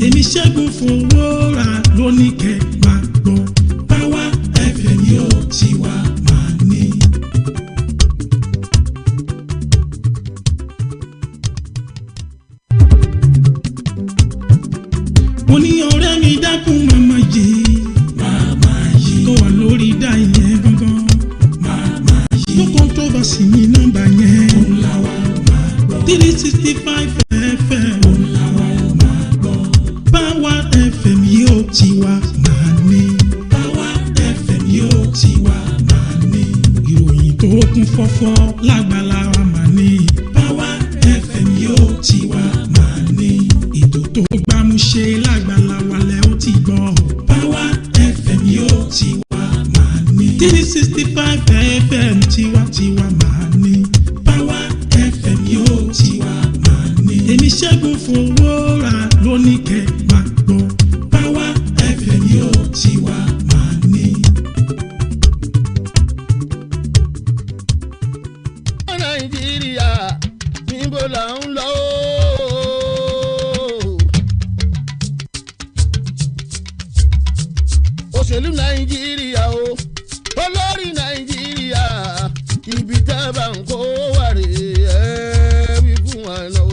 èmi ṣẹ́gun fowó ra lóníkẹ́ máa gbọ́ Power FM yóò ti wá máa ní. mo ní ọ̀rẹ́ mi dákun màmá yìí tó wà lórí dá ìyẹn gangan màmá yìí no controversy ní nọ́mbà yẹn 365 FM Power FM yóò ti wá máa ní. Power FM yóò ti wá máa ní. ìròyìn tó kún fọ́fọ́ lágbàlá wa máa ní. Power FM yóò ti wá máa ní. ètò tó gbámúṣe lágbàlá wa lẹ́ ó ti gbọ́. Power FM yóò ti wá máa ní. 365 FM tiwa máa ní. Power FM yóò ti wá máa ní. èmi ṣẹ́gun fowó ra lóníkẹ́ máa gbọ́. Power FM yóò ti wá máa ní. Nàìjíríà níbo là ń lọ. Òṣèlú Nàìjíríà o, olórí Nàìjíríà, ibi tá a bá ń kó wà rè é wí fún wa lọ.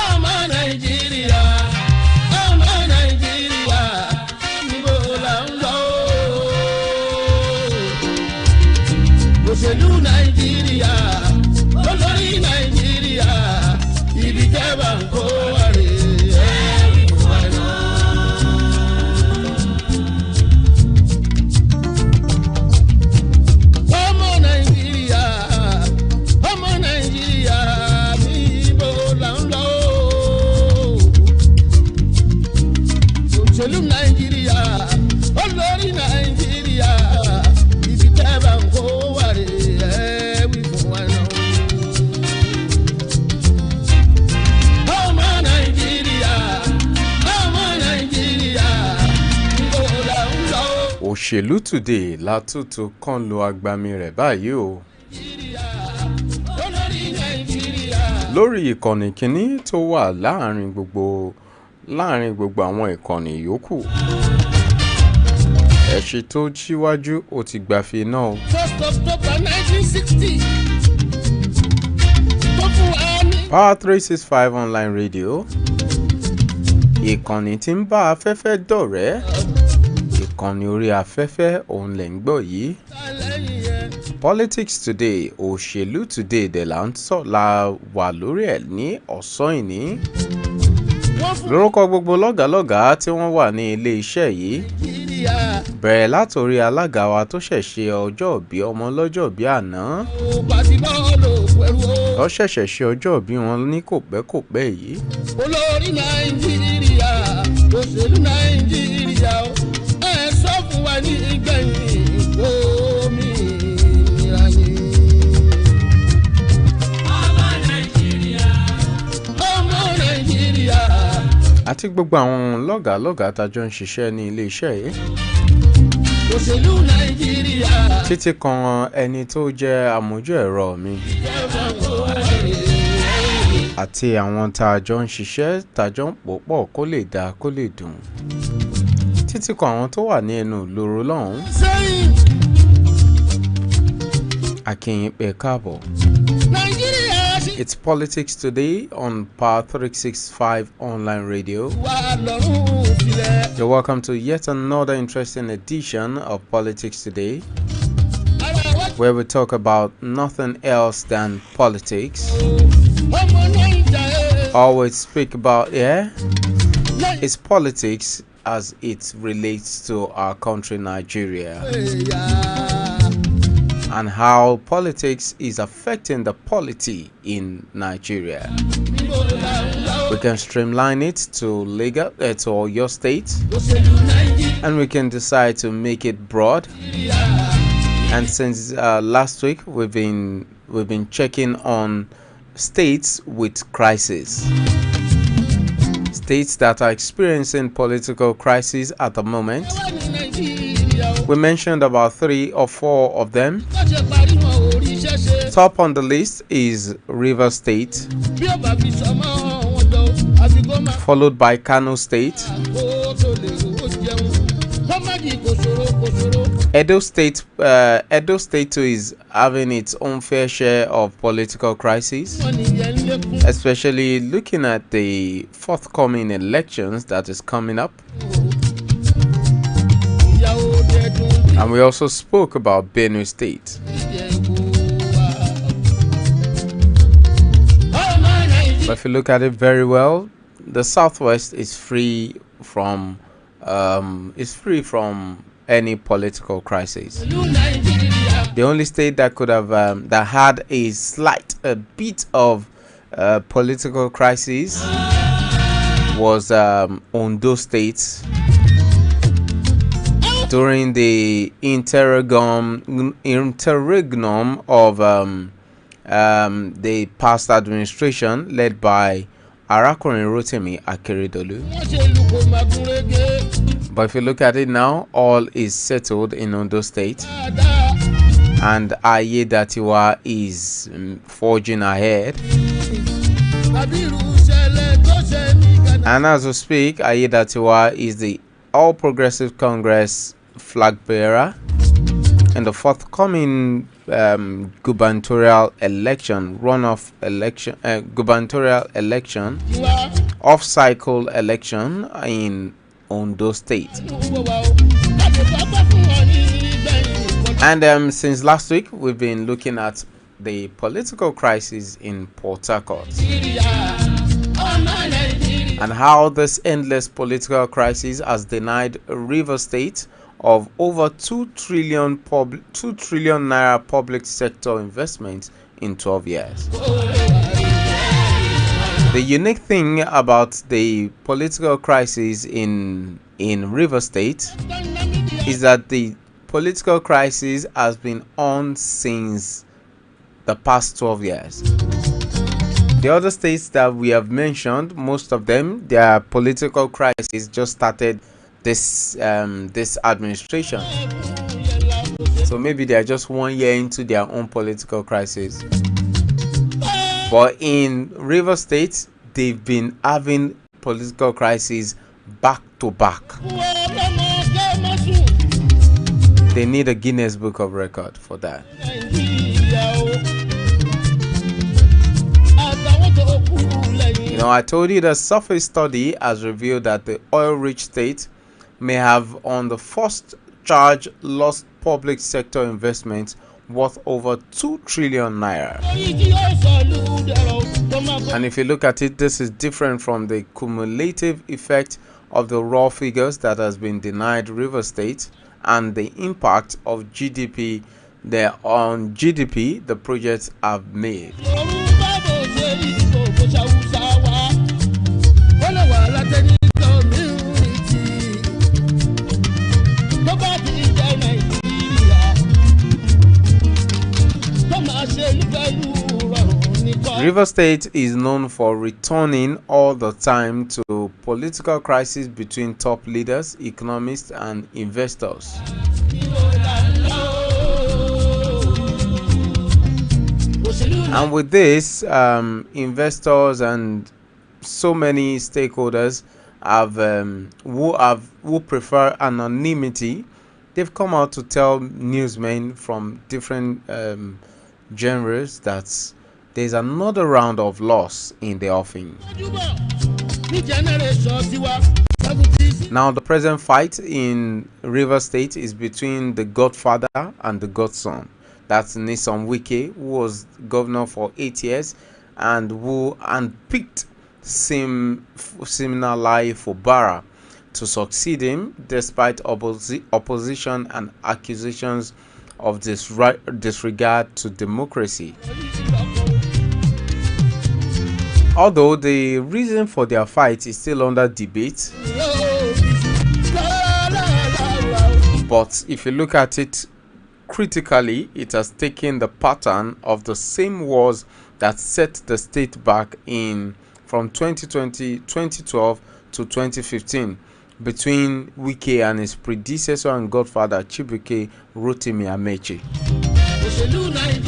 Ọmọ Nàìjíríà, níbo là ń lọ. Òṣèlú Nàìjíríà, olórí Nàìjíríà, ibi tá a bá ń kó wà rè é wí fún wa lọ. Ọmọ Nàìjíríà, níbo là ń lọ. Òṣèlú Nàìjíríà, olórí Nàìjíríà, ibi tẹ́ bá ń kó wà rè é wí fún wa lọ. Ọmọ Nàìjíríà, níbo là ń lọ. Òṣèlú Today látúntò kan lo agbami rẹ̀ báyìí o. Olórí Nàìjíríà. Lórí ìkànnì kínní tó wà láàrin gbogbo àwọn ìkànnì yòókù. Ẹ̀ṣin tó síwájú ó ti gbàfẹ́ náà o. 1st October 1960. Tó fún wa ní. Power365 online radio. Ìkànnì tí ń bá afẹ́fẹ́ dọ̀rẹ́. Ìkànnì orí afẹ́fẹ́ òun lẹ̀ ń gbọ́ yìí. Politics Today, Òṣèlú Today dẹ̀ là ń sọ la wà lórí ẹ̀ ní ọ̀sán ìní. Lórúkọ gbogbo lọ́gàálọ́gàá tí wọ́n wà ní ilé iṣẹ́ yìí. Bẹ̀rẹ̀ látòrí alága wa tó ṣẹ̀ṣẹ̀ ọjọ́ ìbí ọmọ lọ́jọ́ ìbí àná. Ó ṣẹ̀ṣẹ̀ ṣe ọjọ́ ìbí wọn ní kòpẹ́kòpẹ́ yìí. Olórí Nàìjíríà, òṣèlú Nàìjíríà, ẹ sọ fún wa ní ìgbẹ̀yìn òmìnira ni. Ọmọ Nàìjíríà. Àti gbogbo àwọn lọ́gàálọ́gàá tájọ ń ṣiṣẹ́ ní ilé iṣẹ́ yìí. Òṣèlú Nàìjíríà. Títí kan ẹni tó jẹ́ amójú ẹ̀rọ mi. Àti àwọn tájọ ń ṣiṣẹ́ tájọ ń pòpọ̀ kó lè dáa kó lè dùn. Títí kan àwọn tó wà ní ẹnu ìloro lọ́hùn. Akínyìn pé káàbọ̀. It's Politics Today on Power365 online radio. You're welcome to yet another interesting edition of Politics Today, where we talk about nothing else than politics. All we speak about here is politics as it relates to our country, Nigeria, and how politics is affecting the polity in Nigeria. We can streamline it to Lagos, to your state, and we can decide to make it broad. And since last week, we've been checking on states with crisis, states that are experiencing political crisis at the moment. We mentioned about 3 or 4 of them. Top on the list is Rivers State, followed by Kano State. Edo State too is having its own fair share of political crises, especially looking at the forthcoming elections that is coming up. And we also spoke about Benue State. But if you look at it very well, the Southwest is free from any political crisis. The only state that could have that had a bit of political crisis was Ondo State during the interregnum of the past administration led by Arakunrin Rotimi Akeredolu. But if you look at it now, all is settled in Ondo State, and Ayedatiwa is forging ahead. And as we speak, Ayedatiwa is the All Progressive Congress flag bearer in the forthcoming gubernatorial election, gubernatorial election, off-cycle election in Ondo State. And since last week, we've been looking at the political crisis in Port Harcourt and how this endless political crisis has denied Rivers State of over 2 trillion naira public sector investments in 12 years. The unique thing about the political crisis in Rivers State is that the political crisis has been on since the past 12 years. The other states that we have mentioned, most of them, their political crisis just started this administration. So maybe they are just 1 year into their own political crisis. But in Rivers State, they've been having political crises back to back. They need a Guinness Book of Record for that. You know, I told you the surface study has revealed that the oil-rich state may have on the first charge lost public sector investments worth over 2 trillion naira. And if you look at it, this is different from the cumulative effect of the raw figures that has been denied Rivers State and the impact of GDP on GDP the projects have made. Rivers State is known for returning all the time to political crisis between top leaders, economists, and investors. And with this, investors and so many stakeholders who prefer anonymity, they've come out to tell newsmen from different genres that there's another round of loss in the offing. Now, the present fight in Rivers State is between the godfather and the godson. That's Nyesom Wike, who was governor for 8 years and who handpicked Siminalayi Fubara to succeed him despite opposition and accusations of disregard to democracy. Although the reason for their fight is still under debate, but if you look at it critically, it has taken the pattern of the same wars that set the state back from 2012 to 2015 between Wike and his predecessor and godfather Chibuike Rotimi Amechi.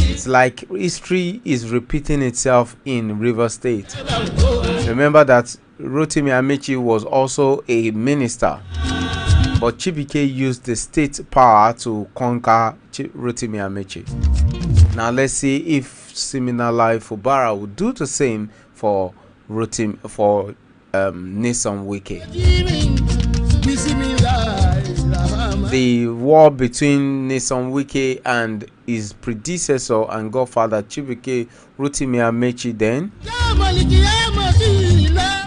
It's like history is repeating itself in Rivers State. Remember that Rotimi Amechi was also a minister, but Chibuike used the state power to conquer Rotimi Amechi. Now let's see if similarly Fubara would do the same for Nyesom Wike. The war between Nyesom Wike and his predecessor and godfather Chibuike Rotimi Amechi then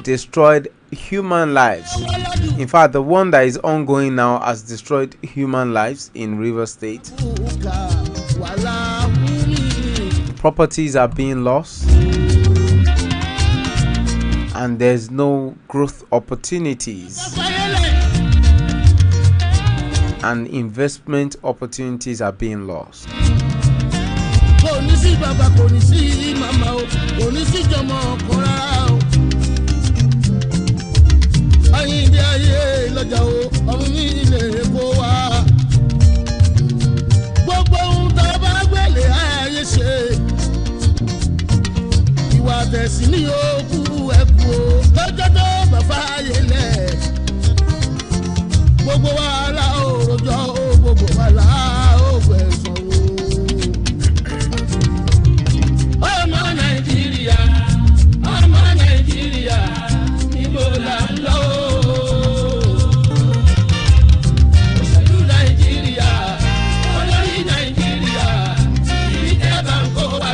destroyed human lives. In fact, the one that is ongoing now has destroyed human lives in Rivers State. Properties are being lost, and there's no growth opportunities, and investment opportunities are being lost.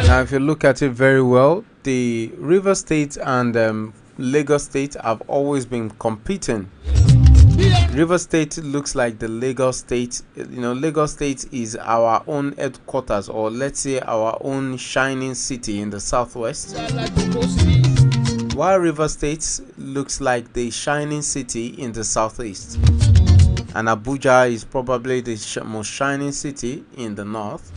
Now, if you look at it very well, the River State and Lagos State have always been competing. River State looks like the Lagos State. You know, Lagos State is our own headquarters, or let's say our own shining city in the southwest, while River State looks like the shining city in the southeast, and Abuja is probably the most shining city in the north.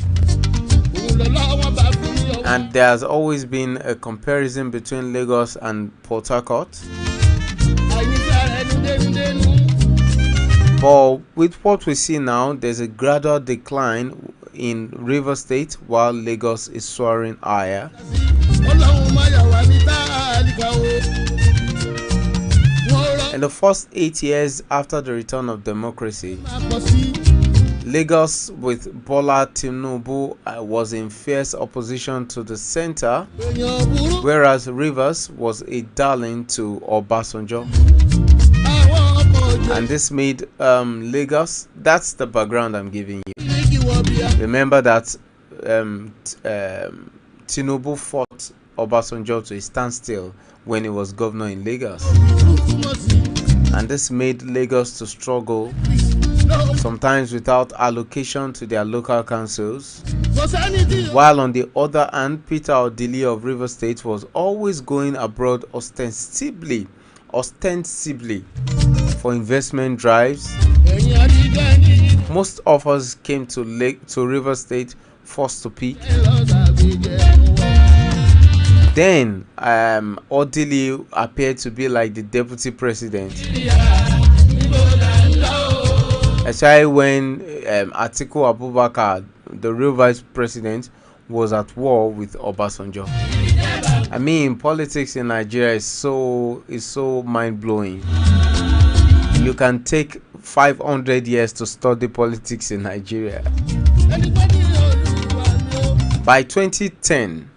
And there's always been a comparison between Lagos and Port Harcourt. But with what we see now, there's a gradual decline in River State while Lagos is soaring higher. In the first 8 years after the return of democracy, Lagos with Bola Tinubu was in fierce opposition to the center, whereas Rivers was a darling to Obasanjo. And this made Lagos, that's the background I'm giving you. Remember that Tinubu fought Obasanjo to a standstill when he was governor in Lagos. And this made Lagos to struggle, sometimes without allocation to their local councils, while on the other hand, Peter Odili of River State was always going abroad ostensibly for investment drives. Most offers came to River State first to peak. Then Odili appeared to be like the deputy president, especially when Atiku Abubakar, the real vice president, was at war with Obasanjo. I mean, politics in Nigeria is so mind-blowing. You can take 500 years to study politics in Nigeria. By 2010,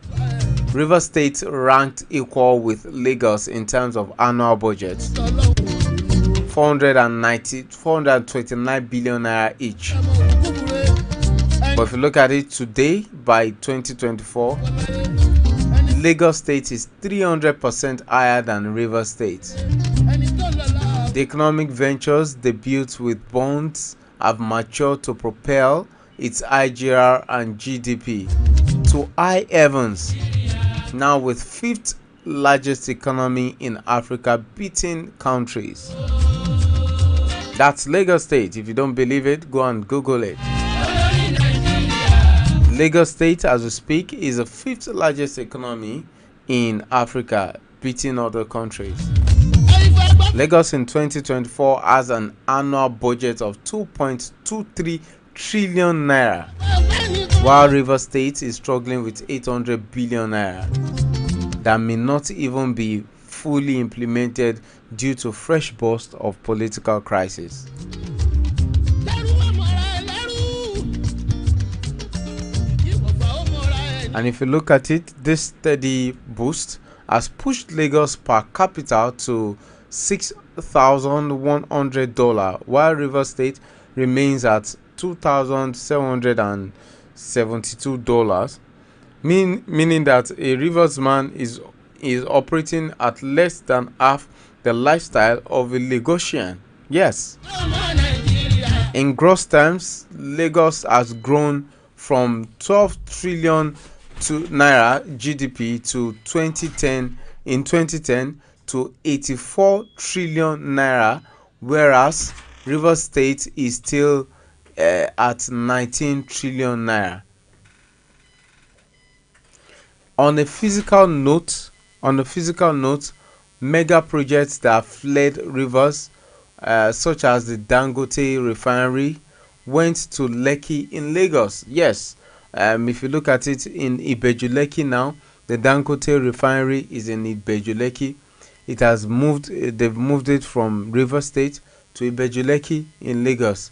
River State ranked equal with Lagos in terms of annual budget, 429 billion naira each. But if you look at it today, by 2024, Lagos State is 300% higher than River State. The economic ventures they built with bonds have matured to propel its IGR and GDP to high heavens, now with fifth largest economy in Africa, beating countries. That's Lagos State. If you don't believe it, go and Google it. Lagos State, as we speak, is the fifth largest economy in Africa, beating other countries. Lagos in 2024 has an annual budget of 2.23 trillion naira, while River State is struggling with 800 billion naira. That may not even be fully implemented due to fresh burst of political crisis. And if you look at it, this steady boost has pushed Lagos per capita to $6,100, while Rivers State remains at $2,772, meaning that a Rivers man is operating at less than half the lifestyle of a Lagosian. Yes. In gross terms, Lagos has grown from 12 trillion naira GDP to 2010 to 84 trillion naira, whereas Rivers State is still at 19 trillion naira. On a physical note, mega projects that fled rivers, such as the Dangote refinery, went to Lekki in Lagos. Yes, if you look at it in Ibeju-Lekki now, the Dangote refinery is in Ibeju-Lekki. It has moved. They've moved it from River State to Ibeju-Lekki in Lagos.